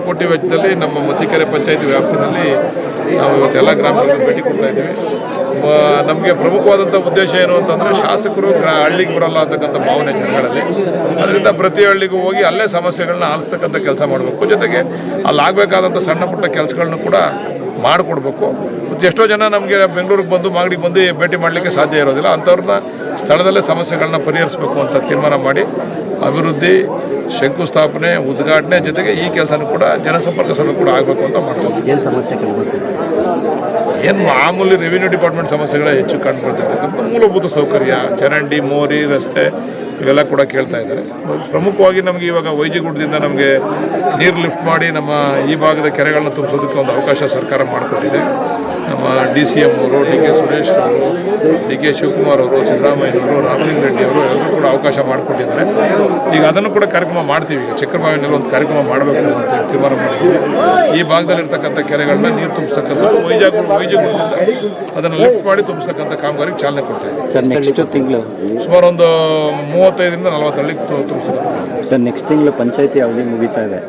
ಕೋಟಿ ವೆಚ್ಚದಲ್ಲಿ ನಮ್ಮ ಮತ್ತಿಕೆರೆ ಪಂಚಾಯತಿ ವ್ಯಾಪ್ತಿನಲ್ಲಿ ನಾವು ಇವತ್ತೆಲ್ಲ ಗ್ರಾಮಗಳಿಗೆ ಭೇಟಿ ಕೊಡ್ತಾ ಇದ್ದೀವಿ. ನಮಗೆ ಪ್ರಮುಖವಾದಂಥ ಉದ್ದೇಶ ಏನು ಅಂತಂದರೆ ಶಾಸಕರು ಹಳ್ಳಿಗೆ ಬರಲ್ಲ ಅಂತಕ್ಕಂಥ ಭಾವನೆ ಜನಗಳಲ್ಲಿ. ಅದರಿಂದ ಪ್ರತಿ ಹಳ್ಳಿಗೂ ಹೋಗಿ ಅಲ್ಲೇ ಸಮಸ್ಯೆಗಳನ್ನ ಆಲಿಸ್ತಕ್ಕಂಥ ಕೆಲಸ ಮಾಡಬೇಕು. ಜೊತೆಗೆ ಅಲ್ಲಾಗಬೇಕಾದಂಥ ಸಣ್ಣ ಪುಟ್ಟ ಕೆಲಸಗಳನ್ನು ಕೂಡ ಮಾಡಿಕೊಡ್ಬೇಕು. ಮತ್ತು ಎಷ್ಟೋ ಜನ ನಮಗೆ ಬೆಂಗಳೂರಿಗೆ ಬಂದು ಮಾಗಡಿಗೆ ಬಂದು ಭೇಟಿ ಮಾಡಲಿಕ್ಕೆ ಸಾಧ್ಯ ಇರೋದಿಲ್ಲ. ಅಂಥವ್ರನ್ನ ಸ್ಥಳದಲ್ಲೇ ಸಮಸ್ಯೆಗಳನ್ನ ಪರಿಹರಿಸಬೇಕು ಅಂತ ತೀರ್ಮಾನ ಮಾಡಿ ಅಭಿವೃದ್ಧಿ, ಶಂಕುಸ್ಥಾಪನೆ, ಉದ್ಘಾಟನೆ ಜೊತೆಗೆ ಈ ಕೆಲಸನೂ ಕೂಡ ಜನಸಂಪರ್ಕ ಸಭೆ ಕೂಡ ಆಗಬೇಕು ಅಂತ ಮಾಡ್ತೀವಿ. ಏನು ಸಮಸ್ಯೆ ಏನು ಮಾಮೂಲಿ ರೆವಿನ್ಯೂ ಡಿಪಾರ್ಟ್ಮೆಂಟ್ ಸಮಸ್ಯೆಗಳೇ ಹೆಚ್ಚು ಕಂಡುಕೊಳ್ತಿರ್ತಕ್ಕಂಥ ಮೂಲಭೂತ ಸೌಕರ್ಯ, ಚರಂಡಿ, ಮೋರಿ, ರಸ್ತೆ ಇವೆಲ್ಲ ಕೂಡ ಕೇಳ್ತಾ ಇದ್ದಾರೆ. ಪ್ರಮುಖವಾಗಿ ನಮಗೆ ಇವಾಗ ವೈಜಿಗುಡ್ಡದಿಂದ ನಮಗೆ ನೀರು ಲಿಫ್ಟ್ ಮಾಡಿ ನಮ್ಮ ಈ ಭಾಗದ ಕೆರೆಗಳನ್ನ ತುಂಬಿಸೋದಕ್ಕೆ ಒಂದು ಅವಕಾಶ ಸರ್ಕಾರ ಮಾಡಿಕೊಟ್ಟಿದೆ. ನಮ್ಮ DCM ಅವರು, DK ಸುರೇಶ್ ಅವರು, DK ಶಿವಕುಮಾರ್ ಅವರು, ಸಿದ್ದರಾಮಯ್ಯನವರು, ರಾಮಲಿಂಗ ರೆಡ್ಡಿ ಅವರು ಎಲ್ಲರೂ ಕೂಡ ಅವಕಾಶ ಮಾಡಿಕೊಟ್ಟಿದ್ದಾರೆ. ಈಗ ಅದನ್ನು ಕೂಡ ಕಾರ್ಯಕ್ರಮ ಮಾಡ್ತೀವಿ. ಈಗ ಚಕ್ರಬಾವಿನಲ್ಲಿ ಒಂದು ಕಾರ್ಯಕ್ರಮ ಮಾಡಬೇಕು ಅಂತ ತೀರ್ಮಾನ ಮಾಡಿದ್ದೀವಿ. ಈ ಭಾಗದಲ್ಲಿರ್ತಕ್ಕಂಥ ಕೆರೆಗಳನ್ನ ನೀರು ತುಂಬಿಸ್ತಕ್ಕಂಥದ್ದು ವೈಜಿಗುಡ್ಡದಿಂದ ಅದನ್ನು ಲಿಫ್ಟ್ ಮಾಡಿ ತುಂಬಿಸ್ತಕ್ಕಂಥ ಕಾಮಗಾರಿಗೆ ಚಾಲನೆ ಕೊಡ್ತಾ ಇದ್ದೀವಿ. ಸುಮಾರು ಒಂದು 35 ರಿಂದ 40 ಹಳ್ಳಿಗೆ ತುಂಬಿಸ್ತಕ್ಕಂಥ. ಸರ್, ನೆಕ್ಸ್ಟ್ ತಿಂಗಳು ಪಂಚಾಯತಿ ಅವಧಿ ಮುಗಿತಾ ಇದೆ.